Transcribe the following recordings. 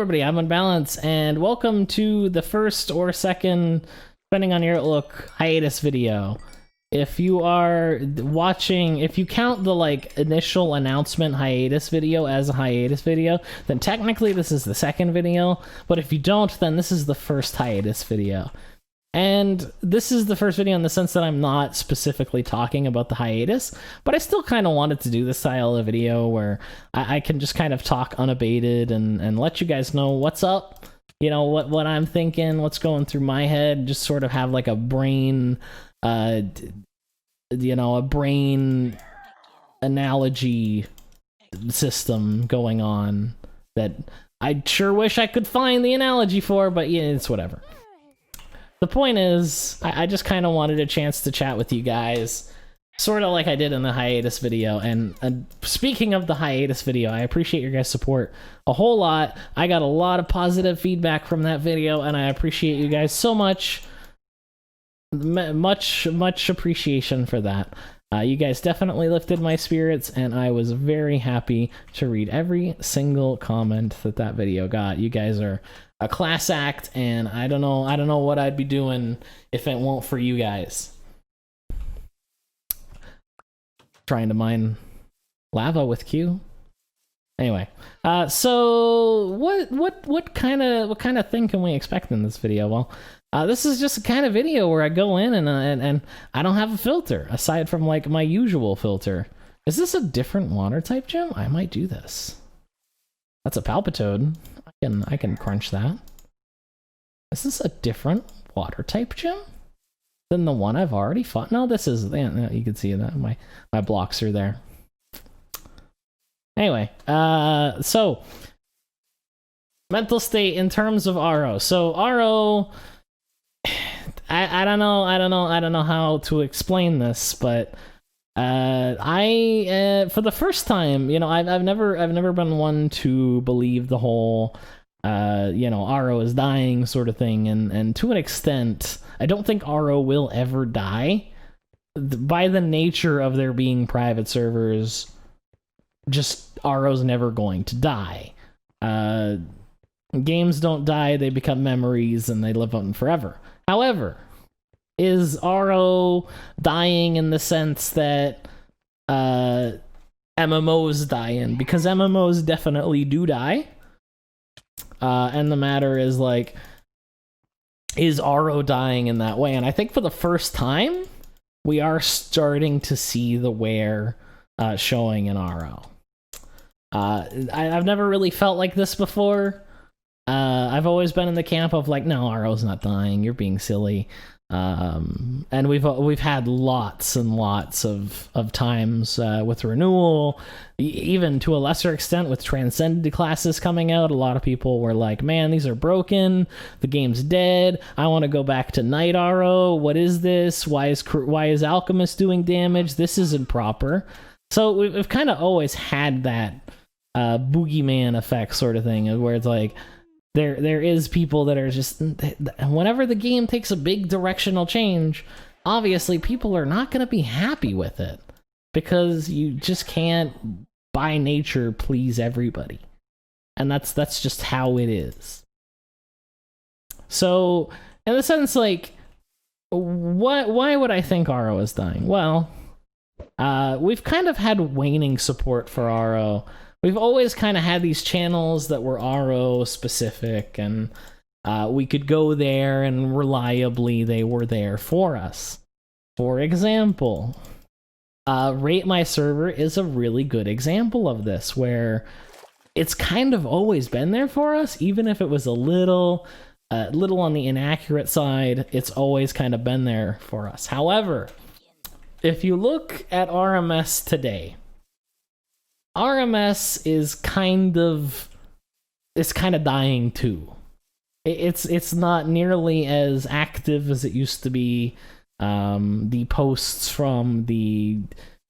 everybody, I'm Unbalanced, and welcome to the first or second, depending on your outlook, hiatus video. If you are watching, if you count the initial announcement hiatus video as a hiatus video, then technically this is the second video, but if you don't, then this is the first hiatus video. And this is the first video in the sense that I'm not specifically talking about the hiatus, but I still kind of wanted to do this style of video where I can just kind of talk unabated and let you guys know what's up, you know, what I'm thinking, what's going through my head, just sort of have like a brain, you know, a brain analogy system going on that I sure wish I could find the analogy for, but yeah, it's whatever. The point is, I just kind of wanted a chance to chat with you guys, sort of like I did in the hiatus video. And speaking of the hiatus video, I appreciate your guys' support a whole lot. I got a lot of positive feedback from that video, and I appreciate you guys so much. Much appreciation for that. You guys definitely lifted my spirits, and I was very happy to read every single comment that video got. You guys are a class act, and I don't know what I'd be doing if it weren't for you guys. Trying to mine lava with Q. Anyway, so what kind of thing can we expect in this video? Well, this is just a kind of video where I go in and I don't have a filter aside from like my usual filter. Is this a different water type gem? I might do this. That's a Palpitoad. I can crunch that. Is this a different water type gem than the one I've already fought? No, this is, yeah, you can see that my blocks are there. Anyway, so mental state in terms of RO. So RO, I don't know how to explain this, but I for the first time, you know, I've never been one to believe the whole you know, RO is dying sort of thing, and to an extent I don't think RO will ever die by the nature of there being private servers. Just RO's never going to die. Games don't die, they become memories and they live on forever. However, is RO dying in the sense that MMOs die in? Because MMOs definitely do die. And the matter is, like, is RO dying in that way? And I think for the first time, we are starting to see the wear showing in RO. I've never really felt like this before. I've always been in the camp of like, no, RO's not dying, you're being silly. And we've had lots and lots of times with renewal, even to a lesser extent with transcended classes coming out. A lot of people were like, man, these are broken, the game's dead, I want to go back to Night RO, what is this, why is Alchemist doing damage, this isn't proper. So we've kind of always had that boogeyman effect sort of thing, where it's like there is people that are just, whenever the game takes a big directional change, obviously people are not going to be happy with it, because you just can't by nature please everybody, and that's just how it is. So in a sense, like, why would I think RO is dying? Well, we've kind of had waning support for RO. We've always kind of had these channels that were RO specific, and we could go there and reliably they were there for us. For example, Rate My Server is a really good example of this, where it's kind of always been there for us, even if it was a little on the inaccurate side, it's always kind of been there for us. However, if you look at RMS today, RMS is kind of dying too. It's not nearly as active as it used to be. The posts from the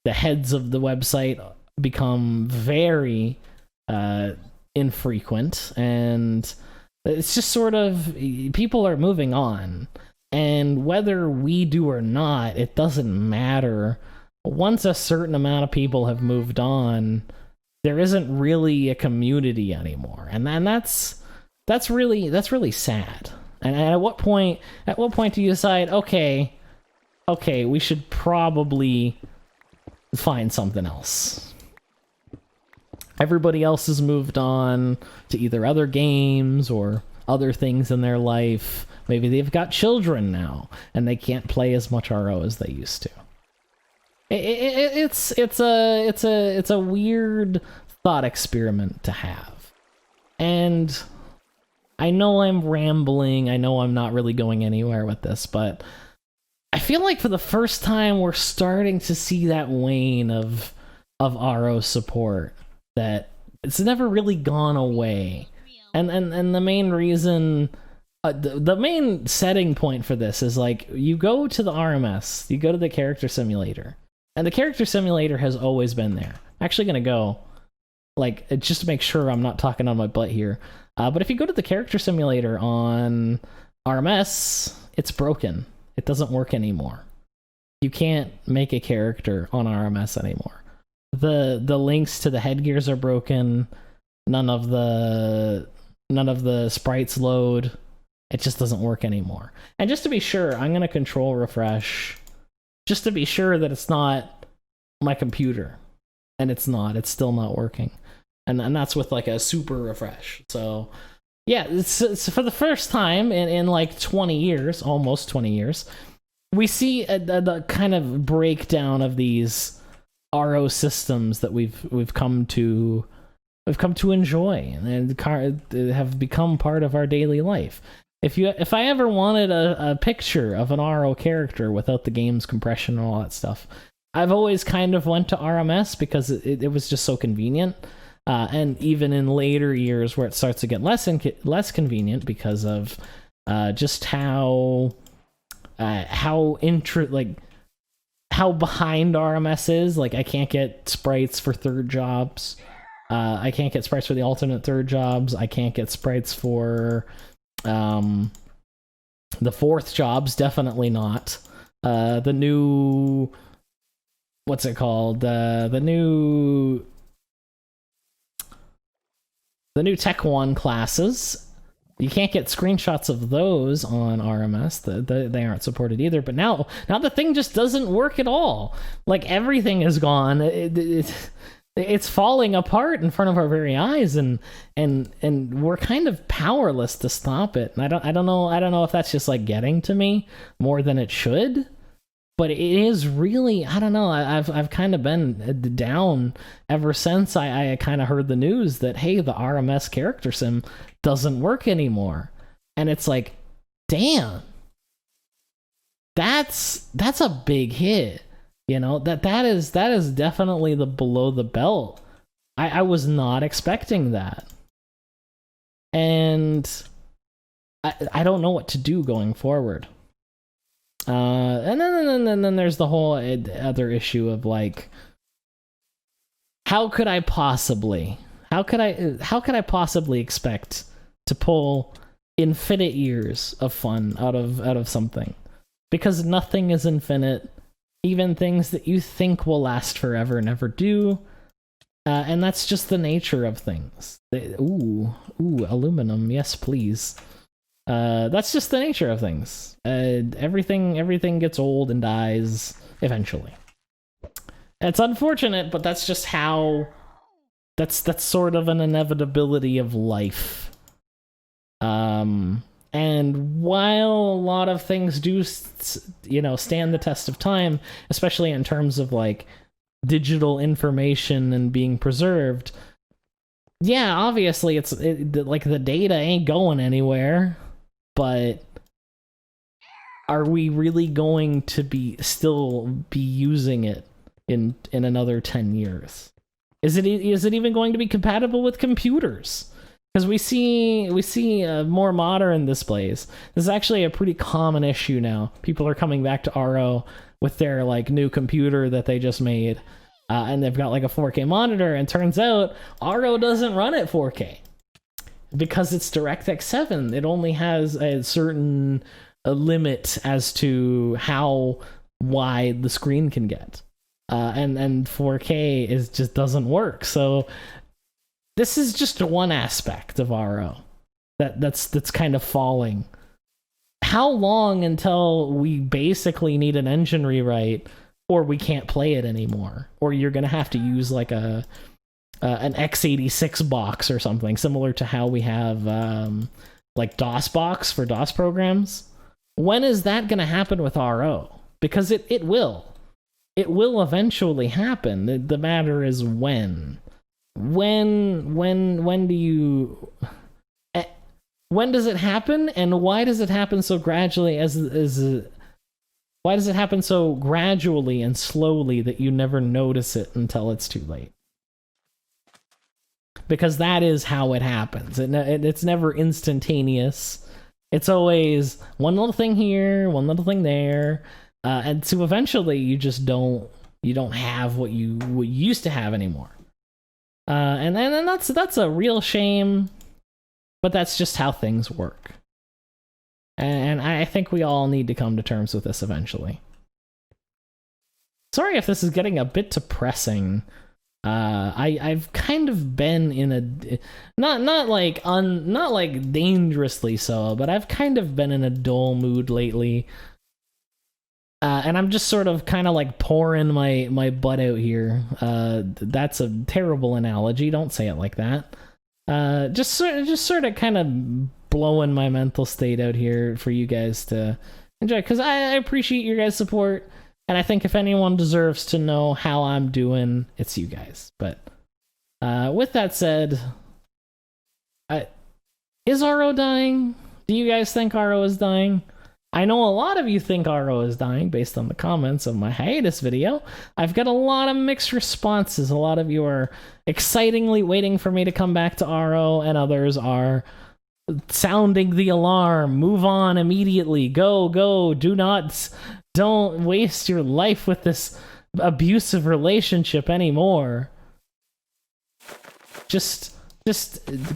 heads of the website become very infrequent, and it's just sort of, people are moving on, and whether we do or not, it doesn't matter. Once a certain amount of people have moved on, there isn't really a community anymore, and that's that's really sad. And at what point do you decide, okay, we should probably find something else? Everybody else has moved on to either other games or other things in their life. Maybe they've got children now and they can't play as much RO as they used to. It's a weird thought experiment to have. And I know I'm rambling, I know I'm not really going anywhere with this, but I feel like for the first time we're starting to see that wane of RO support, that it's never really gone away. And the main reason, the main setting point for this is like, you go to the RMS, you go to the character simulator, and the character simulator has always been there. I'm actually gonna go, like, just to make sure I'm not talking on my butt here. But if you go to the character simulator on RMS, it's broken. It doesn't work anymore. You can't make a character on RMS anymore. The links to the headgears are broken. None of the sprites load. It just doesn't work anymore. And just to be sure, I'm gonna control refresh, just to be sure that it's not my computer. And it's still not working. And that's with like a super refresh. So yeah, it's for the first time in like 20 years, almost 20 years, we see the kind of breakdown of these RO systems that we've come to enjoy and have become part of our daily life. If I ever wanted a picture of an RO character without the game's compression and all that stuff, I've always kind of went to RMS because it was just so convenient. And even in later years where it starts to get less convenient because of just how behind RMS is. Like, I can't get sprites for third jobs. I can't get sprites for the alternate third jobs. I can't get sprites for the fourth jobs. Definitely not. The new... What's it called? The new Tech 1 classes. You can't get screenshots of those on RMS. They aren't supported either. But now the thing just doesn't work at all. Like, everything is gone. It's falling apart in front of our very eyes, and we're kind of powerless to stop it. And I don't know if that's just like getting to me more than it should. But it is really, I don't know, I've kind of been down ever since I kind of heard the news that, hey, the RMS character sim doesn't work anymore. And it's like, damn, that's a big hit. You know, that is definitely the below the belt. I was not expecting that. And I don't know what to do going forward. And then there's the whole other issue of like, how could I possibly expect to pull infinite years of fun out of something? Because nothing is infinite. Even things that you think will last forever never do. And that's just the nature of things. Ooh, aluminum, yes please. That's just the nature of things. Everything gets old and dies eventually. It's unfortunate, but that's just how. That's sort of an inevitability of life. And while a lot of things do, stand the test of time, especially in terms of like digital information and being preserved, yeah, obviously like the data ain't going anywhere. But are we really going to still be using it in another 10 years? Is it even going to be compatible with computers? Because we see more modern displays. This is actually a pretty common issue now. People are coming back to RO with their like new computer that they just made, and they've got like a 4K monitor, and turns out RO doesn't run at 4K. Because it's DirectX 7, it only has a certain limit as to how wide the screen can get. And 4K just doesn't work. So this is just one aspect of RO. that's kind of falling. How long until we basically need an engine rewrite, or we can't play it anymore, or you're gonna have to use like an x86 box or something similar to how we have like DOS box for DOS programs? When is that gonna happen with RO? Because it will eventually happen. The matter is when. When do you? When does it happen, and why does it happen so gradually? Why does it happen so gradually and slowly that you never notice it until it's too late? Because that is how it happens. It's never instantaneous. It's always one little thing here, one little thing there, and so eventually you just don't have what you used to have anymore. And that's a real shame. But that's just how things work. And I think we all need to come to terms with this eventually. Sorry if this is getting a bit depressing. I've kind of been in a not like dangerously so, but I've kind of been in a dull mood lately. And I'm just sort of kind of like pouring my butt out here. That's a terrible analogy. Don't say it like that. Just sort of kind of blowing my mental state out here for you guys to enjoy, because I appreciate your guys' support, and I think if anyone deserves to know how I'm doing, it's you guys. But with that said, is RO dying? Do you guys think RO is dying? I know a lot of you think RO is dying based on the comments of my hiatus video. I've got a lot of mixed responses. A lot of you are excitingly waiting for me to come back to RO, and others are sounding the alarm. Move on immediately. Go. Don't waste your life with this abusive relationship anymore. Just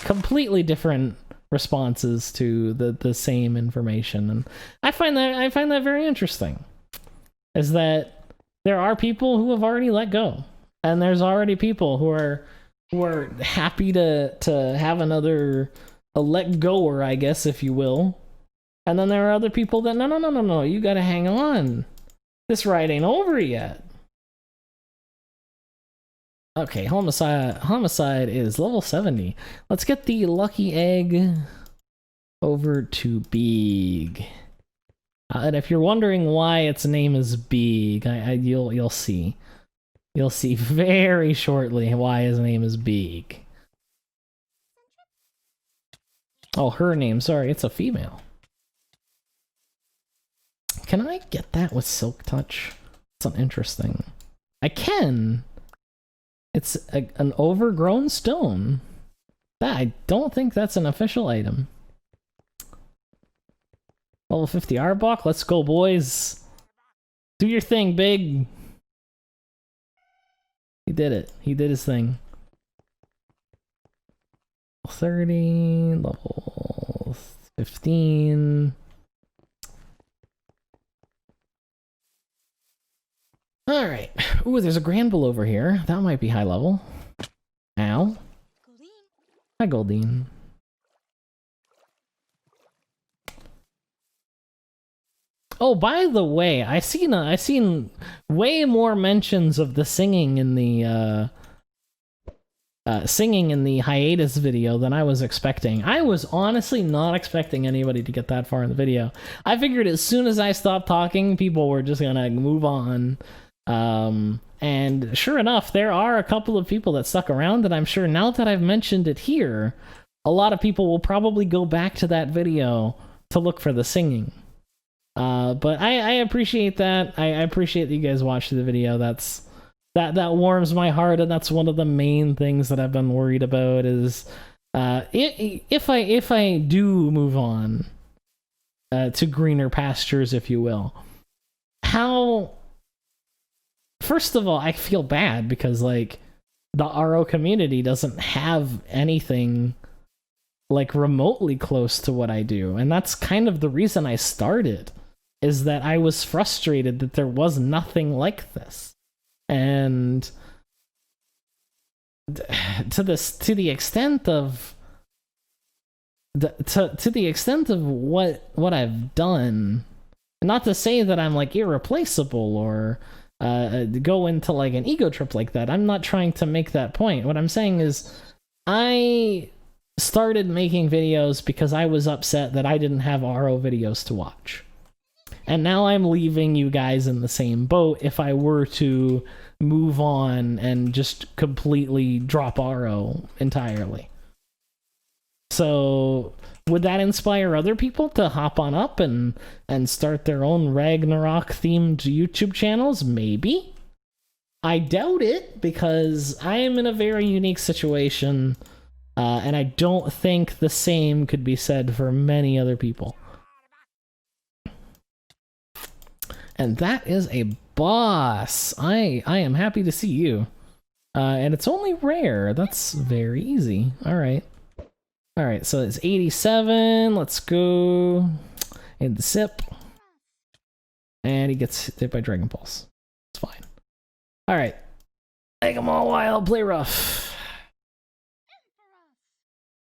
completely different responses to the same information, and I find that very interesting. Is that there are people who have already let go, and there's already people who are happy to have a let goer, I guess, if you will, and then there are other people that no, you gotta hang on, this ride ain't over yet. Okay, homicide is level 70. Let's get the lucky egg over to Beeg. And if you're wondering why its name is Beeg, you'll see. You'll see very shortly why his name is Beeg. Oh, her name, sorry, it's a female. Can I get that with Silk Touch? That's interesting. I can. It's an overgrown stone. I don't think that's an official item. Level 50 Arbok, let's go, boys. Do your thing, Big. He did it. He did his thing. 30, level 15. Alright. Ooh, there's a Granville over here. That might be high level. Ow. Hi, Goldine. Oh, by the way, I seen way more mentions of the singing in the hiatus video than I was expecting. I was honestly not expecting anybody to get that far in the video. I figured as soon as I stopped talking, people were just gonna move on. And sure enough, there are a couple of people that stuck around, and I'm sure now that I've mentioned it here, a lot of people will probably go back to that video to look for the singing. But I appreciate that. I appreciate that you guys watched the video. That warms my heart, and that's one of the main things that I've been worried about is if I do move on to greener pastures, if you will, how. First of all, I feel bad because, like, the RO community doesn't have anything, like, remotely close to what I do. And that's kind of the reason I started, is that I was frustrated that there was nothing like this. And to the extent of to the extent of what I've done, not to say that I'm like irreplaceable or go into like an ego trip like that. I'm not trying to make that point. What I'm saying is I started making videos because I was upset that I didn't have RO videos to watch. And now I'm leaving you guys in the same boat if I were to move on and just completely drop RO entirely. So would that inspire other people to hop on up and start their own Ragnarok themed YouTube channels? Maybe. I doubt it, because I am in a very unique situation, and I don't think the same could be said for many other people. And that is a boss. I am happy to see you. And it's only rare. That's very easy. Alright. Alright, so it's 87. Let's go in the sip. And he gets hit by Dragon Pulse. It's fine. Alright. Make them all wild, play rough.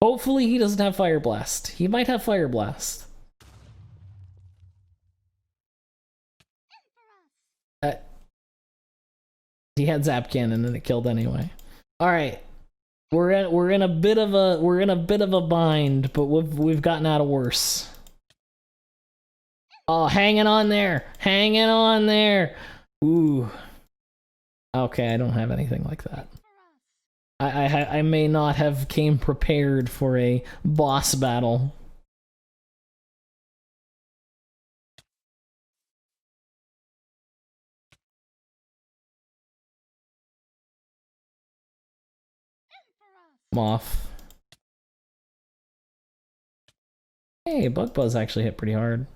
Hopefully he doesn't have Fire Blast. He might have Fire Blast. He had Zap Cannon and it killed anyway. Alright. We're in a bit of a bind, but we've gotten out of worse. Oh, hanging on there. Hanging on there. Ooh. Okay, I don't have anything like that. I may not have came prepared for a boss battle. Moth. Hey, Bug Buzz actually hit pretty hard.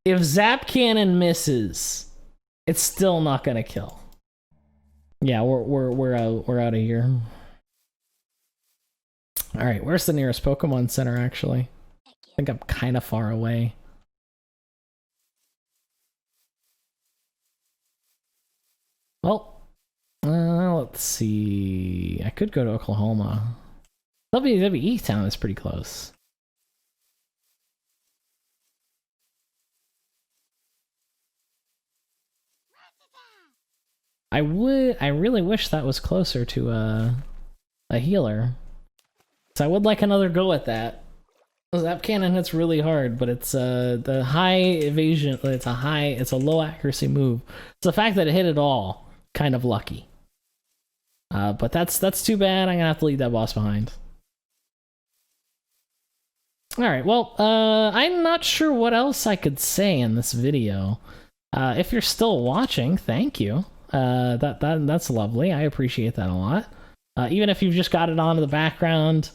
If Zap Cannon misses, it's still not gonna kill. Yeah, we're out of here. All right, where's the nearest Pokemon Center? Actually, I think I'm kind of far away. Well, let's see. I could go to Oklahoma. WWE Town is pretty close. I really wish that was closer to a healer. So I would like another go at that. Zap Cannon hits really hard, but it's the high evasion. It's a low accuracy move. It's the fact that it hit it all. Kind of lucky. But that's too bad. I'm gonna have to leave that boss behind. Alright, well, I'm not sure what else I could say in this video. If you're still watching, thank you. That's lovely. I appreciate that a lot. Even if you've just got it on in the background,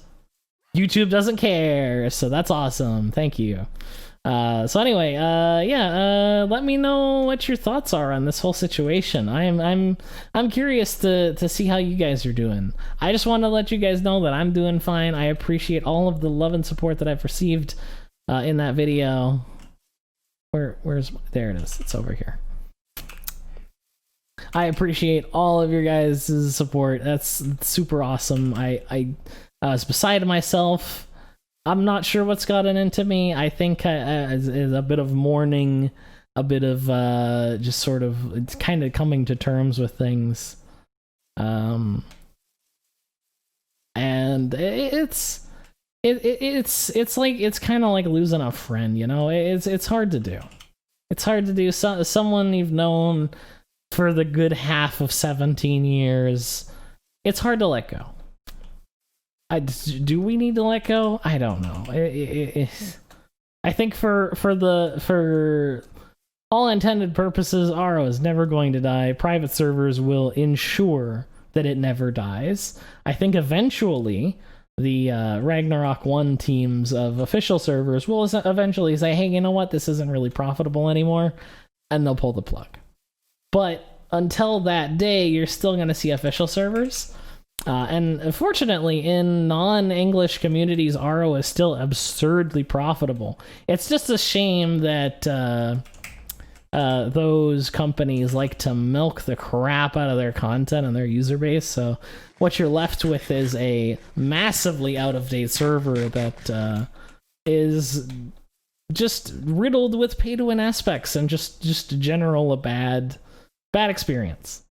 YouTube doesn't care, so that's awesome. Thank you. So anyway, let me know what your thoughts are on this whole situation. I'm curious to see how you guys are doing. I just want to let you guys know that I'm doing fine. I appreciate all of the love and support that I've received in that video. Where's there it is. It's over here. I appreciate all of your guys' support. That's super awesome. I was beside myself. I'm not sure what's gotten into me. I think is a bit of mourning, a bit of just sort of it's kind of coming to terms with things, and it's like it's kind of like losing a friend, you know. It's hard to do. It's hard to do. Someone you've known for the good half of 17 years. It's hard to let go. Do we need to let go? I don't know. I think for all intended purposes, RO is never going to die. Private servers will ensure that it never dies. I think eventually the Ragnarok 1 teams of official servers will eventually say, hey, you know what? This isn't really profitable anymore. And they'll pull the plug. But until that day, you're still going to see official servers. And unfortunately, in non-English communities, RO is still absurdly profitable. It's just a shame that those companies like to milk the crap out of their content and their user base. So what you're left with is a massively out-of-date server that is just riddled with pay-to-win aspects and just general a bad experience.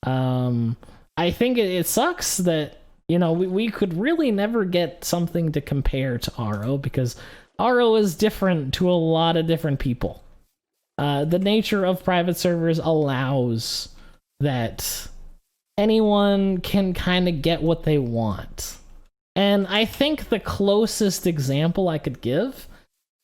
I think it sucks that, you know, we could really never get something to compare to RO, because RO is different to a lot of different people. The nature of private servers allows that anyone can kind of get what they want. And I think the closest example I could give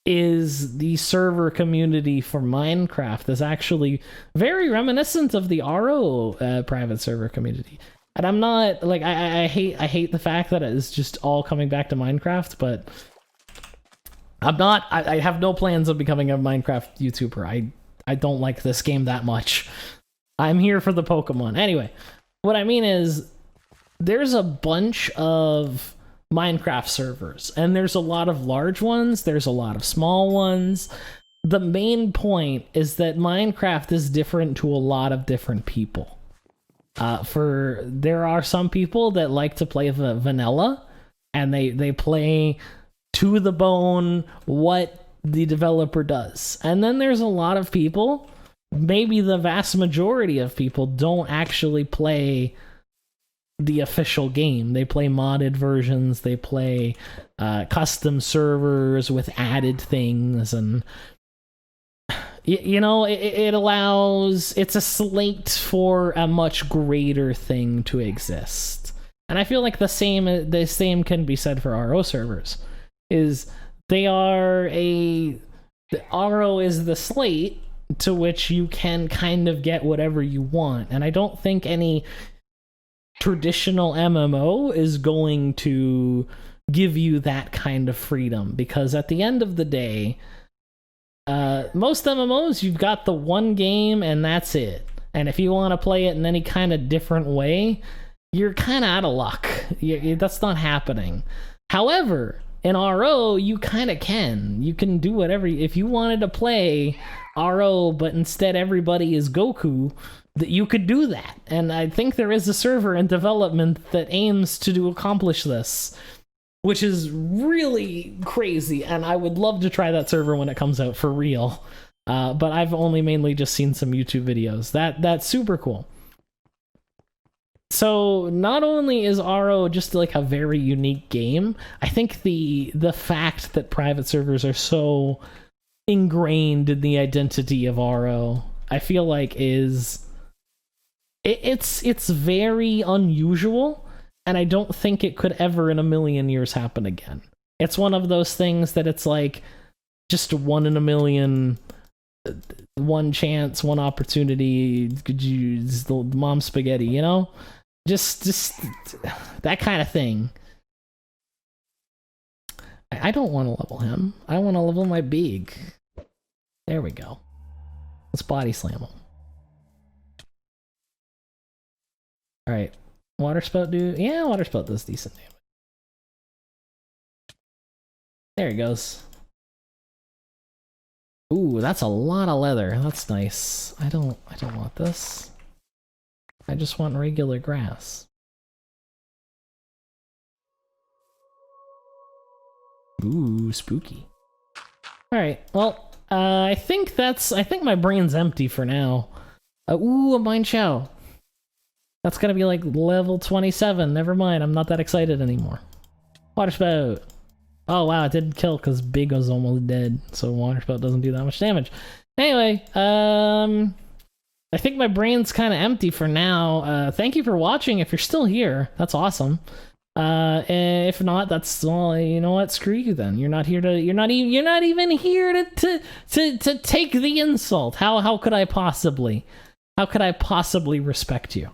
is the server community for Minecraft is actually very reminiscent of the RO private server community. And I'm not like I hate the fact that it's just all coming back to Minecraft, but I have no plans of becoming a Minecraft YouTuber. I don't like this game that much. I'm here for the Pokemon. Anyway, what I mean is there's a bunch of Minecraft servers, and there's a lot of large ones, there's a lot of small ones. The main point is that Minecraft is different to a lot of different people. There are some people that like to play vanilla, and they play to the bone what the developer does. And then there's a lot of people, maybe the vast majority of people, don't actually play the official game. They play modded versions, they play custom servers with added things, and you know, it's a slate for a much greater thing to exist. And I feel like the same can be said for RO servers. RO is the slate to which you can kind of get whatever you want, and I don't think any traditional MMO is going to give you that kind of freedom, because at the end of the day, most MMOs, you've got the one game and that's it. And if you want to play it in any kind of different way, you're kind of out of luck. That's not happening. However, in RO, you kind of can. You can do whatever. If you wanted to play RO, but instead everybody is Goku, that you could do that. And I think there is a server in development that aims to accomplish this, which is really crazy, and I would love to try that server when it comes out for real. But I've only mainly just seen some YouTube videos. That's super cool. So not only is RO just like a very unique game, I think the fact that private servers are so ingrained in the identity of RO, I feel like it's very unusual, and I don't think it could ever in a million years happen again. It's one of those things that it's like just 1 in a million, one chance, one opportunity. Could you use the mom spaghetti, you know? Just that kind of thing. I don't want to level him. I want to level my big. There we go. Let's body slam him. Alright. Water spout do? Yeah, water spout does decent damage. There he goes. Ooh, that's a lot of leather. That's nice. I don't want this. I just want regular grass. Ooh, spooky. Alright, well, I think my brain's empty for now. Ooh, a mine chow. That's gonna be like level 27. Never mind, I'm not that excited anymore. Water spout. Oh wow, it didn't kill because Big was almost dead, so water spout doesn't do that much damage. Anyway, I think my brain's kind of empty for now. Thank you for watching. If you're still here, that's awesome. If not, that's, well, you know what? Screw you then. You're not even here to take the insult. How could I possibly respect you?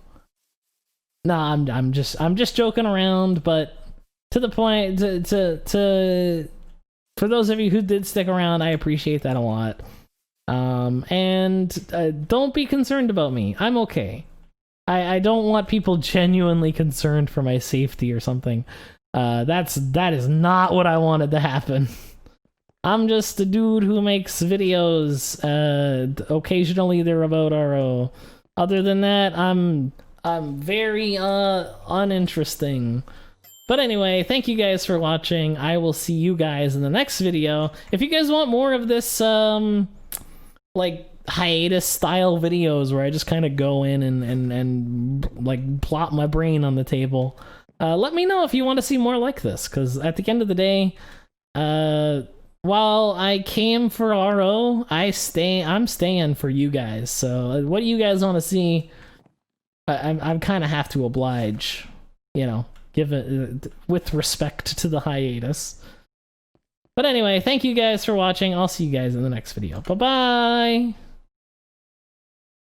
Nah, I'm just joking around, but to the point, for those of you who did stick around, I appreciate that a lot. And don't be concerned about me. I'm okay. I don't want people genuinely concerned for my safety or something. That is not what I wanted to happen. I'm just a dude who makes videos. Occasionally they're about RO. Other than that, I'm very uninteresting. But anyway, thank you guys for watching. I will see you guys in the next video. If you guys want more of this like hiatus style videos where I just kind of go in and like plop my brain on the table, let me know if you want to see more like this, because at the end of the day, while I came for RO, I'm staying for you guys. So what do you guys want to see? I kind of have to oblige, you know, give it with respect to the hiatus. But anyway, thank you guys for watching. I'll see you guys in the next video. Bye bye.